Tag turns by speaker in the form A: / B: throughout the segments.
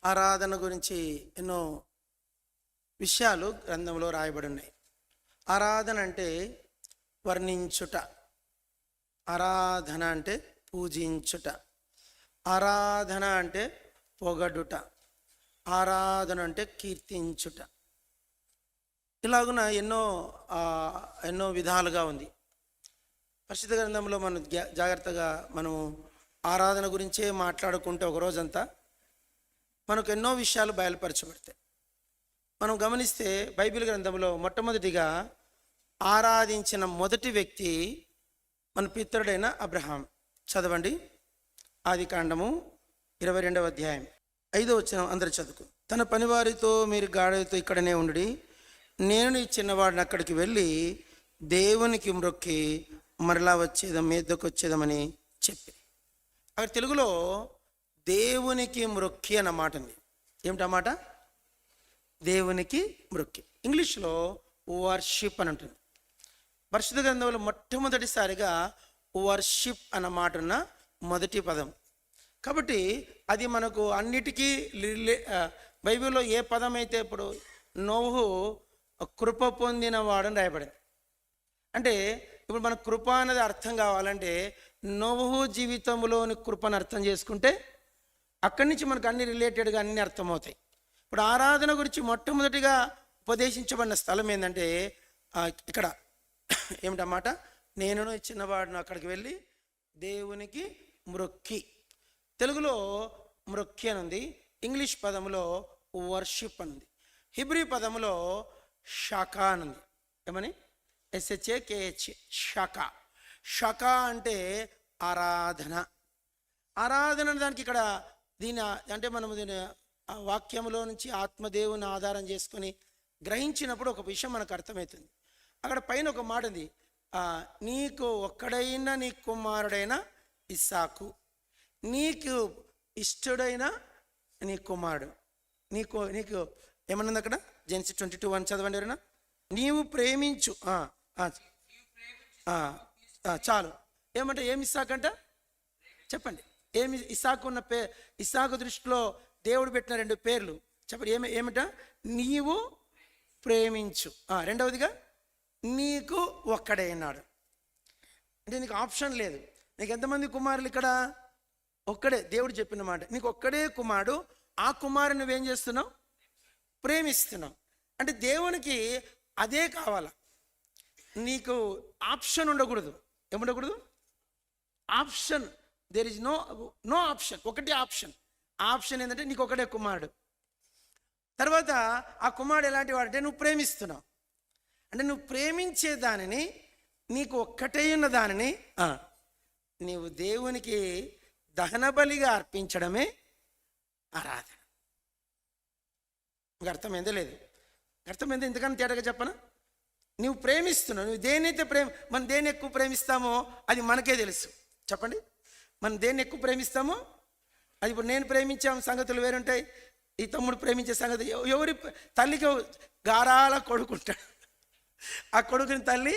A: ఆరాధన గురించి ఎన్నో విషయాలు గ్రంథంలో రాయబడి ఉన్నాయి. ఆరాధన అంటే వర్ణించుట, ఆరాధన అంటే పూజించుట, ఆరాధన అంటే పొగడుట, ఆరాధన అంటే కీర్తించుట. ఇలాగున ఎన్నో విధాలుగా ఉంది. పరిశుద్ధ గ్రంథంలో మనం జాగ్రత్తగా మనము ఆరాధన గురించే మాట్లాడుకుంటే ఒక రోజంతా మనకు ఎన్నో విషయాలు బయలుపరచబడతాయి. మనం గమనిస్తే బైబిల్ గ్రంథంలో మొట్టమొదటిగా ఆరాధించిన మొదటి వ్యక్తి మన పితరుడైన అబ్రహాం. చదవండి, ఆదికాండము 22వ అధ్యాయం 5వ వచనం అందరూ చదువుకు. తన పనివారితో మీరు గాడిదతో ఇక్కడనే ఉండి, నేను ఈ చిన్నవాడిని అక్కడికి వెళ్ళి దేవునికి మ్రొక్కి మరలా మీదకు వచ్చేదామని చెప్పి. అక్కడ తెలుగులో దేవునికి మ్రొక్కి అన్న మాట ఉంది. ఏమిటన్నమాట? దేవునికి మ్రొక్కి. ఇంగ్లీష్లో వర్షిప్ అని ఉంటుంది. పరిశుద్ధ గ్రంథంలో మొట్టమొదటిసారిగా వర్షిప్ అన్న మాట ఉన్న మొదటి పదం. కాబట్టి అది మనకు అన్నిటికీ బైబిల్లో ఏ పదం అయితే ఇప్పుడు నోహు కృప పొందిన వాడని రాయబడింది. అంటే ఇప్పుడు మన కృప అనేది అర్థం కావాలంటే నోహు జీవితంలోని కృపను అర్థం చేసుకుంటే అక్కడి నుంచి మనకు అన్ని రిలేటెడ్గా అన్ని అర్థమవుతాయి. ఇప్పుడు ఆరాధన గురించి మొట్టమొదటిగా ఉపదేశించబడిన స్థలం ఏంటంటే ఇక్కడ ఏమిటన్నమాట, నేను చిన్నవాడును అక్కడికి వెళ్ళి దేవునికి మ్రొక్కి. తెలుగులో మ్రొక్కి అని ఉంది, ఇంగ్లీష్ పదంలో వర్షిప్ అని ఉంది, హిబ్రీ పదంలో షకా అని ఉంది. ఏమని? SHAKH, షకా. షకా అంటే ఆరాధన. ఆరాధన దానికి ఇక్కడ దీని అంటే మనము దీని వాక్యంలో నుంచి ఆత్మదేవుని ఆధారం చేసుకొని గ్రహించినప్పుడు ఒక విషయం మనకు అర్థమవుతుంది. అక్కడ పైన ఒక మాట ఉంది, నీకు ఒక్కడైన నీ కుమారుడైన ఇస్సాకు, నీకు ఇష్టడైన నీ కుమారుడు, నీకు ఏమన్నది అక్కడ? జెనసిస్ 22:1 చదవండి ఎవరైనా. నీవు ప్రేమించు. చాలు. ఏమంటే ఏమి ఇస్సాకంట చెప్పండి. ఏమి ఇస్సాకు ఉన్న ఇస్సాకు దృష్టిలో దేవుడు పెట్టిన 2 పేర్లు చెప్పండి. ఏమిట? నీవు ప్రేమించు. రెండవదిగా నీకు ఒక్కడే అన్నాడు. అంటే నీకు ఆప్షన్ లేదు. నీకు ఎంతమంది కుమారులు? ఇక్కడ ఒక్కడే. దేవుడు చెప్పిన మాట, నీకు ఒక్కడే కుమారుడు. ఆ కుమారుని నువ్వేం చేస్తున్నావు? ప్రేమిస్తున్నావు. అంటే దేవునికి అదే కావాలా, నీకు ఆప్షన్ ఉండకూడదు. ఏముండకూడదు? Option. There is no option. ఒకటే ఆప్షన్. ఆప్షన్ ఏంటంటే నీకు ఒకటే కుమారుడు. తర్వాత ఆ కుమారుడు ఎలాంటి వాడంటే నువ్వు ప్రేమిస్తున్నావు. అంటే నువ్వు ప్రేమించే దానిని, నీకు ఒక్కటే ఉన్న దానిని నీవు దేవునికి దహన బలిగా అర్పించడమే ఆరాధన. ఇంకా అర్థమైందో లేదు? అర్థమైందో? ఎందుకని తేటగా చెప్పనా? నువ్వు ప్రేమిస్తున్నావు. నువ్వు దేనైతే మనం దేన్ని ఎక్కువ ప్రేమిస్తామో అది మనకే తెలుసు. చెప్పండి, మనం దేన్ని ఎక్కువ ప్రేమిస్తామో అది. ఇప్పుడు నేను ప్రేమించాము సంగతులు వేరుంటాయి, ఈ తమ్ముడు ప్రేమించే సంగతి. ఎవరి తల్లికి గారాల కొడుకుంటాడు, ఆ కొడుకుని తల్లి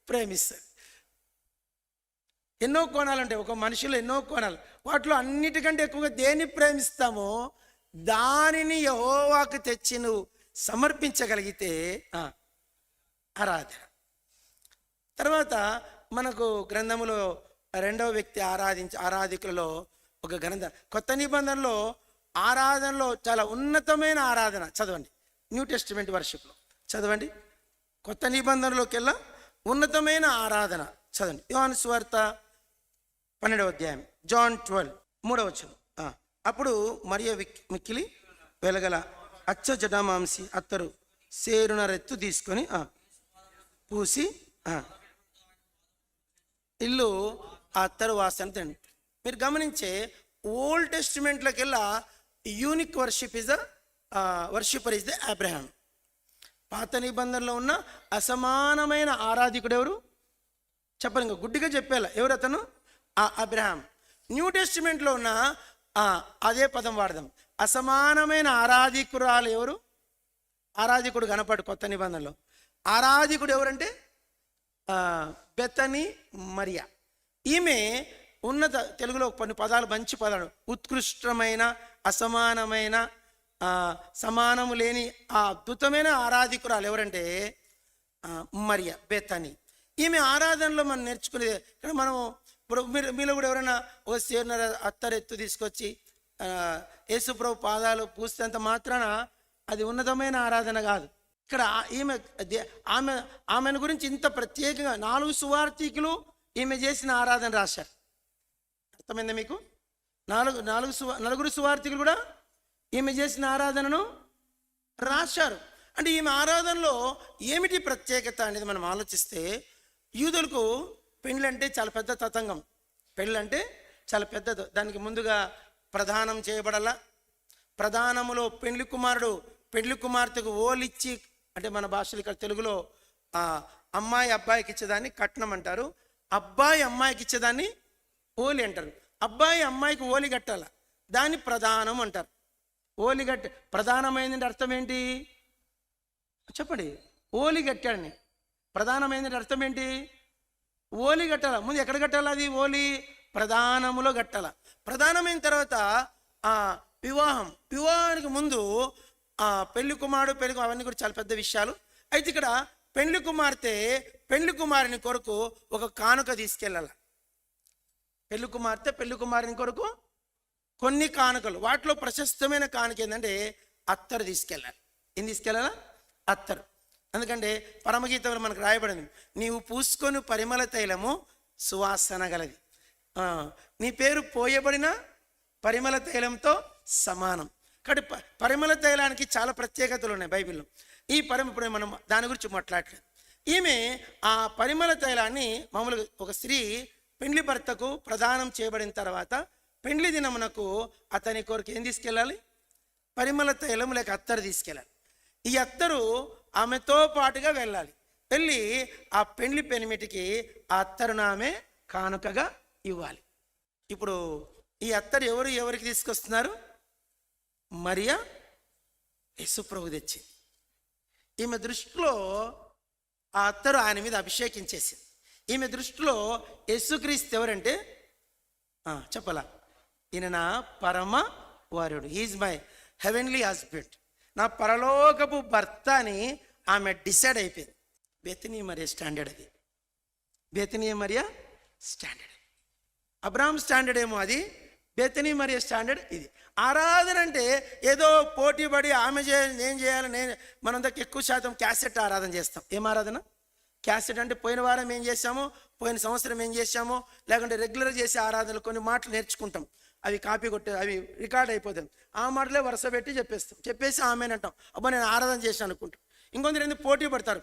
A: ప్రేమిస్తాడు. ఎన్నో కోణాలు ఉంటాయి ఒక మనిషిలో, ఎన్నో కోణాలు. వాటిలో అన్నిటికంటే ఎక్కువగా దేన్ని ప్రేమిస్తామో దానిని యెహోవాకు తెచ్చి నువ్వు సమర్పించగలిగితే ఆరాధన. తర్వాత మనకు గ్రంథములో 2వ వ్యక్తి ఆరాధికులలో ఒక గ్రంథం. కొత్త నిబంధనలో ఆరాధనలో చాలా ఉన్నతమైన ఆరాధన. చదవండి, న్యూ టెస్టిమెంట్ వర్షిప్లో చదవండి. కొత్త నిబంధనలోకెల్లా ఉన్నతమైన ఆరాధన చదవండి. యోహాను సువార్త 12వ అధ్యాయం, జాన్ 12:3 వచనం. అప్పుడు మరియ మిక్కిలి వెలగల అచ్చ జటామాంసి అత్తరు సేరున రెత్తు తీసుకొని పూసి ఇల్లు ఆ అత్తరు వాసన తిండి. మీరు గమనించే ఓల్డ్ టెస్టిమెంట్లోకెల్లా unique worship worshipper is the Abraham. పాత నిబంధనలో ఉన్న అసమానమైన ఆరాధికుడు ఎవరు చెప్పండి? ఇంకా గుడ్డిగా చెప్పేలా ఎవరు అతను? అబ్రహాం. న్యూ టెస్టిమెంట్లో ఉన్న అదే పదం వాడదాం, అసమానమైన ఆరాధికురాలు ఎవరు? ఆరాధికుడు కనపడు కొత్త నిబంధనలో. ఆరాధికుడు ఎవరంటే బెతనీ మరియా. ఈమె ఉన్నత, తెలుగులో కొన్ని పదాలు మంచి పదాలు, ఉత్కృష్టమైన, అసమానమైన, సమానము లేని ఆ అద్భుతమైన ఆరాధికురాలు ఎవరంటే మరియా బేతని. ఈమె ఆరాధనలో మనం నేర్చుకునేది ఇక్కడ మనం ఇప్పుడు మీలో కూడా ఎవరైనా ఒక సేనర అత్తరెత్తు తీసుకొచ్చి యేసుప్రభు పాదాలు పూసేంత మాత్రాన అది ఉన్నతమైన ఆరాధన కాదు. ఇక్కడ ఆమెను గురించి ఇంత ప్రత్యేకంగా 4 సువార్థికులు ఈమె చేసిన ఆరాధన రాశారు. అర్థమైందా మీకు? 4 సువార్థికులు కూడా ఈమె చేసిన ఆరాధనను రాశారు. అంటే ఈమె ఆరాధనలో ఏమిటి ప్రత్యేకత అనేది మనం ఆలోచిస్తే, యూదులకు పెళ్ళి అంటే చాలా పెద్ద తతంగం. పెళ్ళి అంటే చాలా పెద్దది. దానికి ముందుగా ప్రదానం చేయబడాల. ప్రదానములో పెళ్లి కుమారుడు పెళ్లి కుమార్తెకు ఓలిచ్చి, అంటే మన భాషలో ఇక్కడ తెలుగులో అమ్మాయి అబ్బాయికి ఇచ్చేదాన్ని కట్నం అంటారు, అబ్బాయి అమ్మాయికి ఇచ్చేదాన్ని ఓలి అంటారు. అబ్బాయి అమ్మాయికి ఓలి కట్టాల, దాన్ని ప్రదానం అంటారు. ఓలి కట్ట ప్రధానమైందంటే అర్థం ఏంటి చెప్పండి? ఓలి కట్టాడని ప్రధానమైందంటే అర్థం ఏంటి? ఓలి కట్టాల. ముందు ఎక్కడ కట్టాలి? అది ఓలి ప్రధానములో కట్టాల. ప్రధానమైన తర్వాత వివాహానికి ముందు పెళ్లి కుమారుడు పెళ్లి అవన్నీ కూడా చాలా పెద్ద విషయాలు. అయితే ఇక్కడ పెళ్లి కుమార్తె పెళ్లి కుమారుని కొరకు ఒక కానుక తీసుకెళ్ళాల. పెళ్లి కుమార్తె పెళ్లి కుమారుని కొరకు కొన్ని కానుకలు, వాటిలో ప్రశస్తమైన కానుక ఏంటంటే అత్తరు తీసుకెళ్ళాలి. ఏం తీసుకెళ్ళాలా? అత్తరు. ఎందుకంటే పరమగీతంలో మనకు రాయబడింది, నీవు పూసుకొని పరిమళ తైలము సువాసన గలది, నీ పేరు పోయబడిన పరిమళ తైలంతో సమానం. కాబట్టి పరిమళ తైలానికి చాలా ప్రత్యేకతలు ఉన్నాయి బైబిల్లో. ఇప్పుడు మనం దాని గురించి మాట్లాడలేదు. ఈమె ఆ పరిమళ తైలాన్ని మామూలుగా ఒక స్త్రీ పెండ్లి భర్తకు ప్రదానం చేయబడిన తర్వాత పెండ్లి దినమునకు అతని కొరకు ఏం తీసుకెళ్ళాలి? పరిమళ తైలం లేక అత్తరు తీసుకెళ్ళాలి. ఈ అత్తరు ఆమెతో పాటుగా వెళ్ళాలి. వెళ్ళి ఆ పెండ్లి పెనిమిటికి ఆ అత్తరును ఆమె కానుకగా ఇవ్వాలి. ఇప్పుడు ఈ అత్తరు ఎవరికి తీసుకొస్తున్నారు? మరియా యేసుప్రభు తెచ్చి. ఈమె దృష్టిలో ఆ అత్తరు ఆయన మీద అభిషేకించేసింది. ఈమె దృష్టిలో యేసుక్రీస్తు ఎవరంటే చెప్పాలా, ఈయన నా పరమ వారుడు, హీజ్ మై హెవెన్లీ హస్బెండ్, నా పరలోకపు భర్త అని ఆమె డిసైడ్ అయిపోయింది. బెతనీ మరియా స్టాండర్డ్ అది. బెతనీ మరియా స్టాండర్డ్. అబ్రాహం స్టాండర్డ్ ఏమో అది, బెతనీ మరియా స్టాండర్డ్ ఇది. ఆరాధన అంటే ఏదో పోటీ పడి ఆమె చేయాలి నేను చేయాలి, మనందరికి ఎక్కువ శాతం క్యాసెట్ ఆరాధన చేస్తాం. ఏం ఆరాధన? క్యాసెట్ అంటే పోయిన వారం ఏం చేశామో, పోయిన సంవత్సరం ఏం చేశామో, లేకుంటే రెగ్యులర్ చేసే ఆరాధనలు కొన్ని మాటలు నేర్చుకుంటాం, అవి కాపీ కొట్టే అవి రికార్డ్ అయిపోతాం, ఆ మాటలే వరుస పెట్టి చెప్పేసి ఆమెనంటాం, అబ్బా నేను ఆరాధన చేశాను అనుకుంటాం. ఇంకొందరు ఎందుకు పోటీ పడతారు,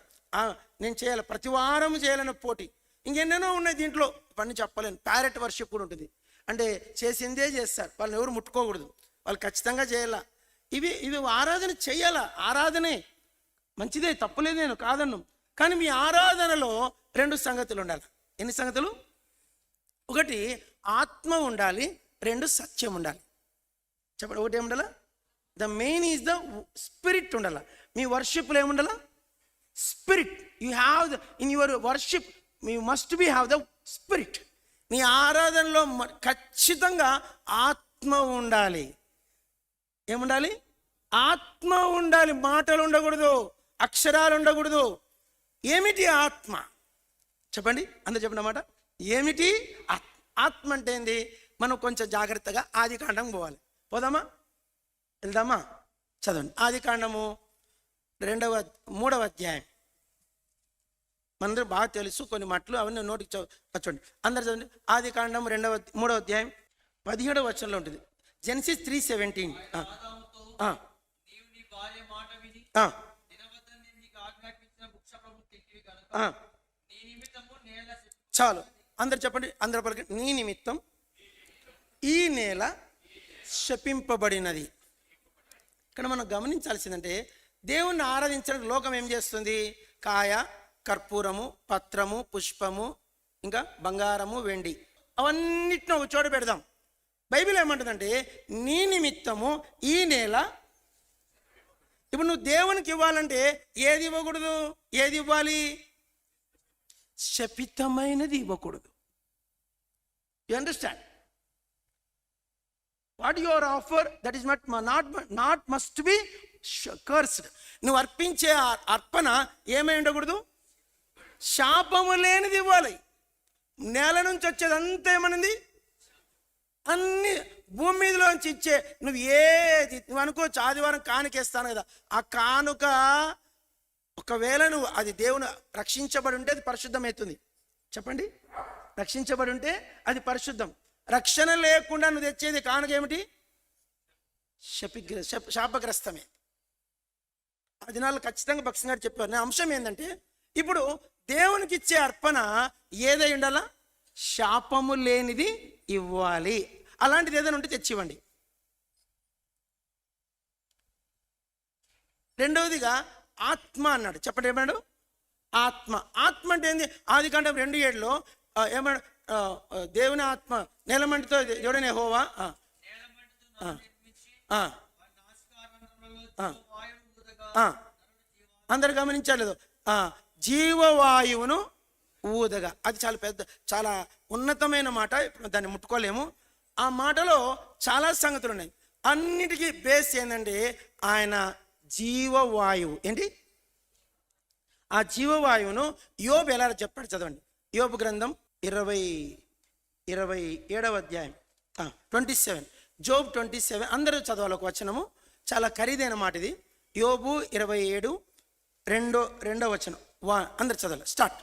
A: నేను చేయాలి, ప్రతి వారం చేయాలన్న పోటీ. ఇంకెన్నెన్నో ఉన్నాయి దీంట్లో, పని చెప్పలేను. ప్యారెట్ వర్షిప్ కూడా ఉంటుంది, అంటే చేసిందే చేస్తారు, వాళ్ళని ఎవరు ముట్టుకోకూడదు, వాళ్ళు ఖచ్చితంగా చేయాలా. ఇవి ఆరాధన చేయాలా, ఆరాధనే మంచిదే, తప్పులేదు, నేను కాదన్ను. కానీ మీ ఆరాధనలో 2 సంగతులు ఉండాలి. ఎన్ని సంగతులు? 1 ఆత్మ ఉండాలి, 2 సత్యం ఉండాలి. చెప్పండి, 1 ఏముండాలా? The main is the spirit ఉండాల. మీ వర్షిప్లో ఏముండాలా? Spirit. You have in your worship you must be have the spirit. నీ ఆరాధనలో ఖచ్చితంగా ఆత్మ ఉండాలి. ఏముండాలి? ఆత్మ ఉండాలి. మాటలు ఉండకూడదు, అక్షరాలు ఉండకూడదు. ఏమిటి ఆత్మ? చెప్పండి, అందరు చెప్పండి అన్నమాట. ఏమిటి ఆత్మ అంటే ఏంది? మనం కొంచెం జాగ్రత్తగా ఆదికాండం పోవాలి. పోదామా? వెళ్దామా? చదవండి. ఆదికాండము 3వ అధ్యాయం. మనందరూ బాగా తెలుసు కొన్ని మాటలు, అవన్నీ నోటికి చూడండి. అందరు చదవండి. ఆదికాండం 3వ అధ్యాయం 17వ వచనంలో ఉంటుంది. జెనసిస్ 3:17. చాలు, అందరు చెప్పండి, అందరు పలికి. నీ నిమిత్తం ఈ నేల శపింపబడినది. ఇక్కడ మనం గమనించాల్సిందంటే, దేవుణ్ణి ఆరాధించడానికి లోకం ఏం చేస్తుంది? కాయ, కర్పూరము, పత్రము, పుష్పము, ఇంకా బంగారము, వెండి, అవన్నిటిని ఒక చోట పెడదాం. బైబిల్ ఏమంటుందంటే, నీ నిమిత్తము ఈ నేల. ఇప్పుడు నువ్వు దేవునికి ఇవ్వాలంటే ఏది ఇవ్వకూడదు? ఏది ఇవ్వాలి? శపితమైనది ఇవ్వకూడదు. You understand? What your offer that is not must be cursed. నువ్వు అర్పించే అర్పణ ఏమై ఉండకూడదు, శాపము లేనిది ఇవ్వాలి. నేల నుంచి వచ్చేదంతా ఏమనింది, అన్ని భూమి మీదలోంచి ఇచ్చే నువ్వు ఏది నువ్వు అనుకోవచ్చు, ఆదివారం కానుకేస్తాను కదా, ఆ కానుక ఒకవేళ నువ్వు అది దేవుని రక్షించబడి ఉంటే అది పరిశుద్ధమవుతుంది. చెప్పండి, రక్షించబడి ఉంటే అది పరిశుద్ధం. రక్షణ లేకుండా నువ్వు తెచ్చేది కానుక ఏమిటి, శాపగ్రస్తమే. ఆ దినాల్లో ఖచ్చితంగా భక్సింగ్ గారు చెప్పారు. నా అంశం ఏంటంటే, ఇప్పుడు దేవునికి ఇచ్చే అర్పణ ఏదై ఉండాలా, శాపము లేనిది ఇవ్వాలి. అలాంటిది ఏదైనా ఉంటే తెచ్చివ్వండి. రెండవదిగా ఆత్మ అన్నాడు. చెప్పండి ఏమన్నాడు, ఆత్మ. ఆత్మ అంటే ఏంది, ఆదికాండం 2:7 ఏమన్నాడు, దేవుని ఆత్మ నేలమంటితో ఎవడైనా యెహోవా అందరు గమనించలేదు, జీవవాయువును ఊదగా. అది చాలా పెద్ద, చాలా ఉన్నతమైన మాట. దాన్ని ముట్టుకోలేము. ఆ మాటలో చాలా సంగతులు ఉన్నాయి. అన్నిటికీ బేస్ ఏంటంటే ఆయన జీవవాయువు. ఏంటి, ఆ జీవవాయువును యోబు ఎలా చెప్పాడు, చదవండి. యోబు గ్రంథం 27వ అధ్యాయం 27, జోబ్ 27. అందరూ చదవాలి ఒక వచనము, చాలా ఖరీదైన మాట ఇది. యోబు 27 రెండో వచనం. అందరు చదవాలి, స్టార్ట్.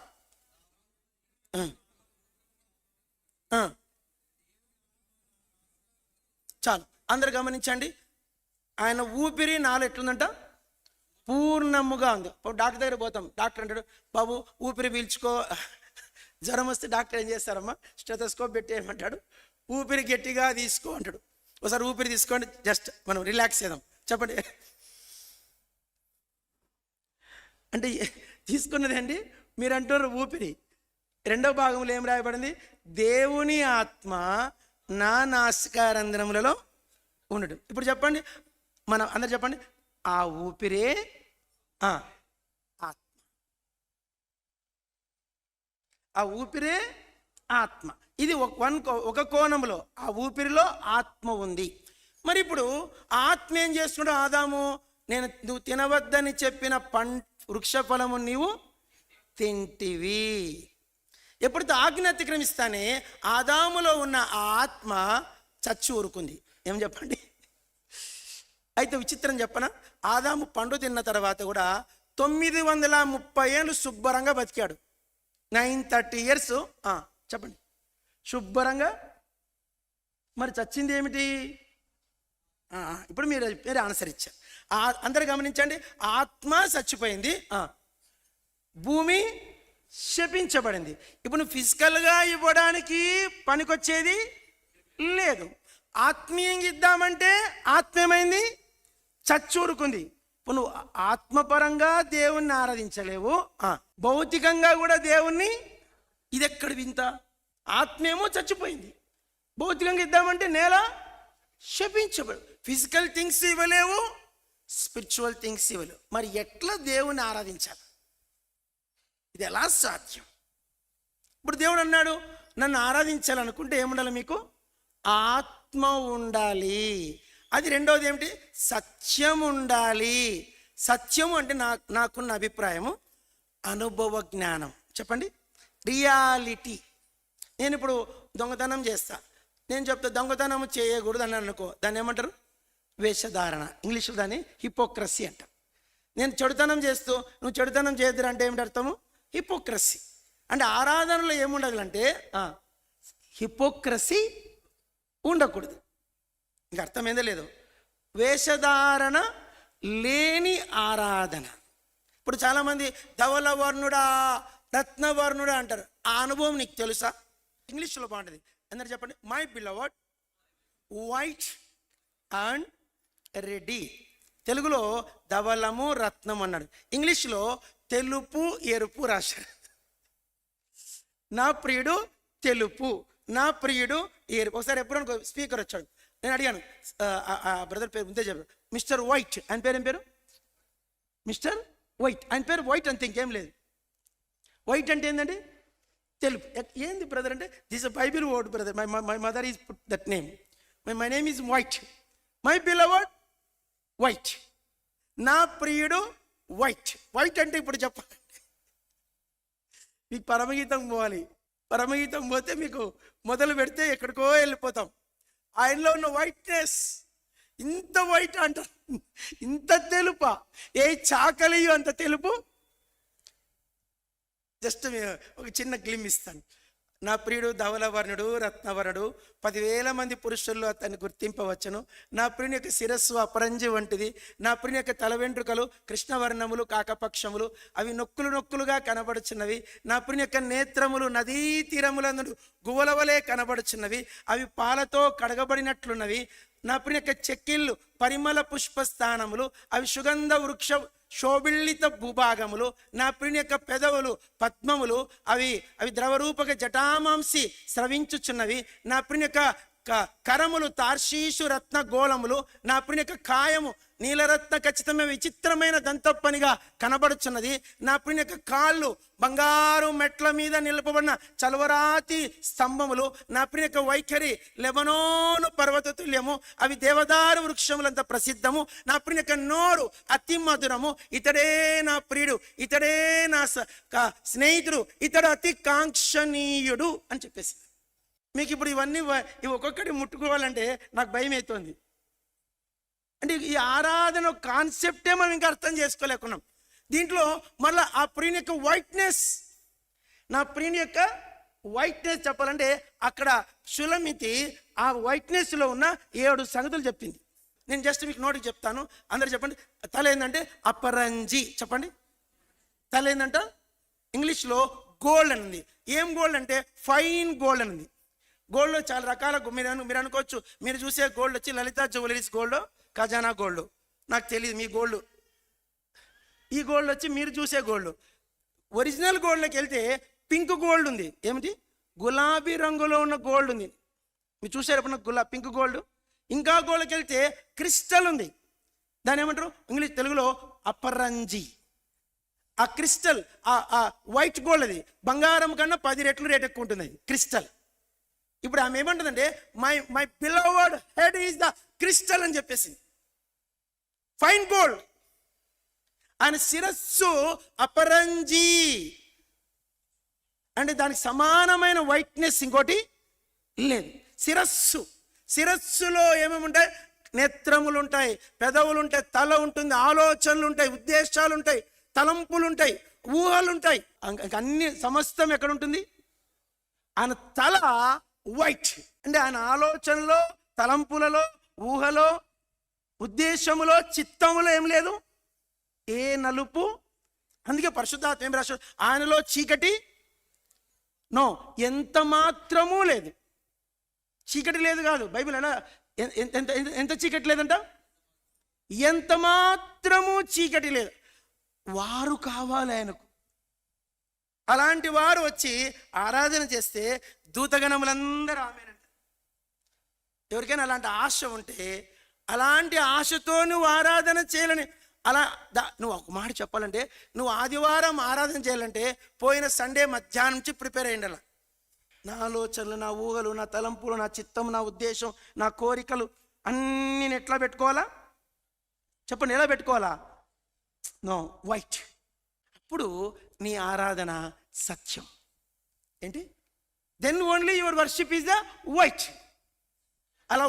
A: చాలు, అందరు గమనించండి. ఆయన ఊపిరి నాలో ఎట్లుందంట, పూర్ణముగా ఉంది. డాక్టర్ దగ్గర పోతాం, డాక్టర్ అంటాడు, బాబు ఊపిరి పీల్చుకో. జ్వరం వస్తే డాక్టర్ ఏం చేస్తారమ్మా, స్టెథోస్కోప్ పెట్టి ఏమంటాడు, ఊపిరి గట్టిగా తీసుకో అంటాడు. ఒకసారి ఊపిరి తీసుకోండి, జస్ట్ మనం రిలాక్స్ చేద్దాం. చెప్పండి, అంటే తీసుకున్నది అండి. మీరు అంటున్నారు ఊపిరి. రెండవ భాగంలో ఏం రాయబడింది, దేవుని ఆత్మ నా నాసికారంధ్రములలో ఉండడు. ఇప్పుడు చెప్పండి, మనం అందరు చెప్పండి, ఆ ఊపిరే ఆత్మ. ఆ ఊపిరే ఆత్మ. ఇది ఒక కోణంలో ఆ ఊపిరిలో ఆత్మ ఉంది. మరి ఇప్పుడు ఆత్మ ఏం చేస్తున్నాడు, ఆదాము నువ్వు తినవద్దని చెప్పిన వృక్ష ఫలము నీవు తింటివి. ఎప్పుడైతే ఆజ్ఞ అతిక్రమిస్తానే ఆదాములో ఉన్న ఆ ఆత్మ చచ్చి ఊరుకుంది. ఏం చెప్పండి. అయితే విచిత్రం చెప్పనా, ఆదాము పండు తిన్న తర్వాత కూడా 930 ఏళ్ళు శుభ్రంగా బతికాడు. 930 years చెప్పండి శుభ్రంగా. మరి చచ్చింది ఏమిటి, ఇప్పుడు మీరు ఆన్సర్ ఇచ్చారు. అందరు గమనించండి, ఆత్మ చచ్చిపోయింది, భూమి శపించబడింది. ఇప్పుడు నువ్వు ఫిజికల్గా ఇవ్వడానికి పనికొచ్చేది లేదు. ఆత్మీయంగా ఇద్దామంటే ఆత్మ ఏమైంది, చచ్చూరుకుంది. ఇప్పుడు నువ్వు ఆత్మపరంగా దేవుణ్ణి ఆరాధించలేవు, భౌతికంగా కూడా దేవుణ్ణి. ఇది ఎక్కడ వింత, ఆత్మేమో చచ్చిపోయింది, భౌతికంగా ఇద్దామంటే నేల శపించబడు. ఫిజికల్ థింగ్స్ ఇవ్వలేవు, స్పిరిచువల్ థింగ్స్ ఇవ్వలేవు. మరి ఎట్లా దేవుణ్ణి ఆరాధించాలి, ఇది ఎలా సాధ్యం? ఇప్పుడు దేవుడు అన్నాడు, నన్ను ఆరాధించాలనుకుంటే ఏముండాలి, మీకు ఆత్మ ఉండాలి. అది రెండవది ఏమిటి, సత్యం ఉండాలి. సత్యము అంటే నాకున్న అభిప్రాయము అనుభవ జ్ఞానం. చెప్పండి, రియాలిటీ. నేను ఇప్పుడు దొంగతనం చేస్తా, నేను చెప్తా దొంగతనం చేయకూడదు అని అనుకో, దాన్ని ఏమంటారు, వేషధారణ. ఇంగ్లీష్లో దాన్ని హిపోక్రసీ అంటారు. నేను చెడుతనం చేస్తూ నువ్వు చెడుతనం చేయద్దురు అంటే ఏమిటి అర్థము, హిపోక్రసీ. అంటే ఆరాధనలో ఏముండాలంటే హిపోక్రసీ ఉండకూడదు. ఇంక అర్థమైందో లేదు, వేషధారణ లేని ఆరాధన. ఇప్పుడు చాలామంది ధవలవర్ణుడా రత్నవర్ణుడా అంటారు. ఆ అనుభవం నీకు తెలుసా? ఇంగ్లీష్లో బాగుంటుంది, అందరు చెప్పండి, my beloved white and ready. తెలుగులో ధవలము రత్నం అన్నాడు, ఇంగ్లీష్లో తెలుపు ఎరుపు రాశాడు. నా ప్రియుడు తెలుపు, నా ప్రియుడు ఎరుపు. ఒకసారి ఎప్పుడో స్పీకర్ వచ్చాడు, నేను అడిగాను, బ్రదర్ పేరు ముందే చెప్పాడు, మిస్టర్ వైట్. ఆయన పేరు ఏం పేరు, మిస్టర్ వైట్. ఆయన పేరు వైట్ అంతే, ఇంకేం లేదు. వైట్ అంటే ఏంటంటే తెలుపు. ఏంది బ్రదర్ అంటే, this Bible word brother, my mother is put that name. My name is white, my beloved white, నా ప్రియుడు వైట్. వైట్ అంటే ఇప్పుడు చెప్పాలి, మీకు పరమగీతం పోవాలి. పరమగీతం పోతే మీకు మొదలు పెడితే ఎక్కడికో వెళ్ళిపోతాం. ఆయనలో ఉన్న వైట్నెస్ ఇంత వైట్ అంటారు, ఇంత తెలుపా, ఏ చాకలియో అంత తెలుపు. జస్ట్ ఒక చిన్న గ్లిమ్ ఇస్తాను. నా ప్రియుడు ధవలవర్ణుడు, రత్నవర్ణుడు, 10,000 మంది పురుషుల్లో అతన్ని గుర్తింపవచ్చును. నా ప్రియుని యొక్క శిరస్సు అపరంజి వంటిది, నా ప్రియుని యొక్క తల వెంట్రుకలు కృష్ణవర్ణములు కాకపక్షములు, అవి నొక్కులు నొక్కులుగా కనబడుచున్నవి. నా ప్రియుని యొక్క నేత్రములు నదీ తీరములందు గువ్వల వలె కనబడుచున్నవి, అవి పాలతో కడగబడినట్లున్నవి. నా ప్రియుని యొక్క చెక్కిళ్ళు పరిమళ పుష్పస్థానములు, అవి సుగంధ వృక్ష శోభిల్లిత భూభాగములు. నా ప్రియుని యొక్క పెదవులు పద్మములు, అవి ద్రవరూపక జటామాంసి స్రవించుచున్నవి. నా ప్రియుని యొక్క కరములు తార్షీషు రత్న గోళములు. నా ప్రియుని యొక్క కాయము నీలరత్న ఖచ్చితమైన విచిత్రమైన దంతపనిగా కనబడుచున్నది. నా ప్రియుని యొక్క కాళ్ళు బంగారు మెట్ల మీద నిలపబడిన చలవరాతి స్తంభములు. నా ప్రియుని యొక్క వైఖరి లెబనోను పర్వత తుల్యము, అవి దేవదారు వృక్షములంత ప్రసిద్ధము. నా ప్రియుని యొక్క నోరు అతి మధురము. ఇతడే నా ప్రియుడు, ఇతడే నా స్నేహితుడు, ఇతడు అతి కాంక్షణీయుడు అని చెప్పేసి. మీకు ఇప్పుడు ఇవన్నీ ఒక్కొక్కటి ముట్టుకోవాలంటే నాకు భయం అవుతుంది. అంటే ఈ ఆరాధన కాన్సెప్టే మనం ఇంకా అర్థం చేసుకోలేకున్నాం. దీంట్లో మళ్ళీ ఆ ప్రియుని యొక్క వైట్నెస్, నా ప్రియుని యొక్క వైట్నెస్ చెప్పాలంటే అక్కడ సులమితి ఆ వైట్నెస్లో ఉన్న 7 సంగతులు చెప్పింది. నేను జస్ట్ మీకు నోటికి చెప్తాను, అందరు చెప్పండి. తల ఏంటంటే అపరంజి, చెప్పండి. తల ఏంటంట ఇంగ్లీష్లో గోల్డ్ అని ఉంది. ఏం గోల్డ్ అంటే ఫైన్ గోల్డ్ అని ఉంది. గోల్డ్లో చాలా రకాల మీరు అనుకోవచ్చు, మీరు చూసే గోల్డ్ వచ్చి లలిత జ్యువెలరీస్ గోల్డ్, ఖజానా గోల్డ్, నాకు తెలియదు మీ గోల్డ్. ఈ గోల్డ్ వచ్చి మీరు చూసే గోల్డ్. ఒరిజినల్ గోల్డ్లోకి వెళ్తే పింక్ గోల్డ్ ఉంది. ఏమిటి? గులాబీ రంగులో ఉన్న గోల్డ్ ఉంది. మీరు చూసారు ఎప్పుడన్నా పింక్ గోల్డ్? ఇంకా గోల్డ్కి వెళ్తే క్రిస్టల్ ఉంది. దాని ఏమంటారు ఇంగ్లీష్ తెలుగులో? అపరంజి. ఆ క్రిస్టల్ ఆ వైట్ గోల్డ్ అది బంగారం కన్నా 10 రెట్లు రేట్ ఎక్కువ ఉంటుంది, అది క్రిస్టల్. ఇప్పుడు ఆమె ఏమంటుందంటే my beloved head is the crystal అని చెప్పేసి, ఫైన్ గోల్డ్. ఆయన శిరస్సు అపరంజి అంటే దానికి సమానమైన వైట్నెస్ ఇంకోటి లేదు. శిరస్సులో ఏమేమి ఉంటాయి? నేత్రములు ఉంటాయి, పెదవులు ఉంటాయి, తల ఉంటుంది, ఆలోచనలు ఉంటాయి, ఉద్దేశాలు ఉంటాయి, తలంపులు ఉంటాయి, ఊహలు ఉంటాయి. అన్ని సమస్తం ఎక్కడ ఉంటుంది? ఆయన తల వైట్ అంటే ఆయన ఆలోచనలో, తలంపులలో, ఊహలో, ఉద్దేశములో, చిత్తములో ఏం లేదు, ఏ నలుపు. అందుకే పరిశుద్ధాత్మ ఏం రాశాడు? ఆయనలో చీకటి ఎంత మాత్రమూ లేదు. చీకటి లేదు కాదు, బైబిల్ ఎలా ఎంత చీకటి లేదంట? ఎంత మాత్రము చీకటి లేదు. వారు కావాలి ఆయనకు. అలాంటి వారు వచ్చి ఆరాధన చేస్తే దూతగణములందరూ ఆమేనంట. ఎవరికైనా అలాంటి ఆశ ఉంటే, అలాంటి ఆశతో నువ్వు ఆరాధన చేయాలని, అలా నువ్వు ఒక మాట చెప్పాలంటే, నువ్వు ఆదివారం ఆరాధన చేయాలంటే పోయిన సండే మధ్యాహ్నం నుంచి ప్రిపేర్ అయ్యండి. అలా నా ఆలోచనలు, నా ఊహలు, నా తలంపులు, నా చిత్తం, నా ఉద్దేశం, నా కోరికలు అన్నీ ఎట్లా పెట్టుకోవాలా చెప్పండి? ఎలా పెట్టుకోవాలా? వైట్. అప్పుడు నీ ఆరాధన సత్యం. ఏంటి? Then only your worship is the white. అలా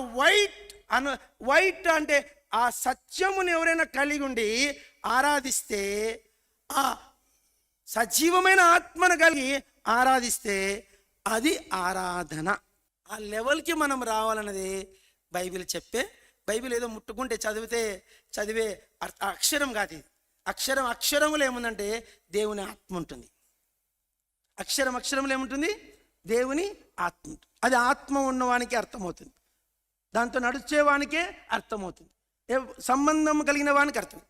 A: వైట్ అంటే ఆ సత్యముని ఎవరైనా కలిగి ఉండి ఆరాధిస్తే, ఆ సజీవమైన ఆత్మను కలిగి ఆరాధిస్తే అది ఆరాధన. ఆ లెవెల్కి మనం రావాలన్నది బైబిల్ చెప్పే. బైబిల్ ఏదో ముట్టుకుంటే చదివే అక్షరం కాదు ఇది. అక్షరములు ఏముందంటే దేవుని ఆత్మ ఉంటుంది. అక్షరములు ఏముంటుంది? దేవుని ఆత్మ ఉంటుంది. అది ఆత్మ ఉన్నవానికి అర్థమవుతుంది, దాంతో నడిచేవానికే అర్థమవుతుంది, సంబంధం కలిగిన వానికి అర్థం.